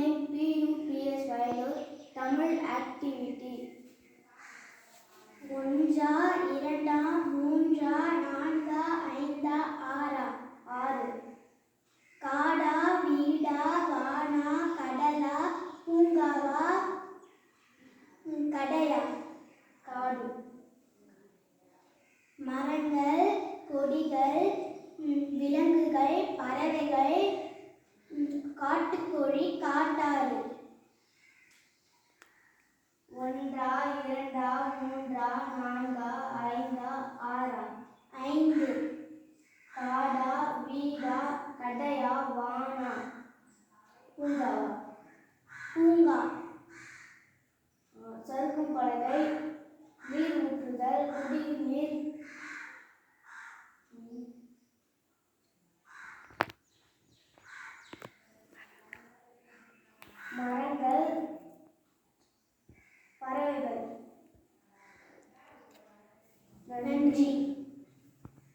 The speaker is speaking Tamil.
morning PUPS Violet Tamil activity. ஒன்றா இரண்டா மூன்றா நான்கா ஐந்தா ஆறா ஆறு. காடா வீடா வானா கடலா பூங்காவா கடையா காடு. மரங்கள் கொடிகள் விலங்குகள் பறவைகள் காட்டுக்கோழி காட்டாறு. ஒன்றா இரண்டா மூன்றா நான்கா ஐந்தா ஆறா ஐந்து. காடா வீடா கடையா வானா பூங்காவா பூங்கா. சறுக்கும் பலகை நீர் ஊற்றுதல் குடிநீர். மரங்கள் பறவைகள். நன்றி.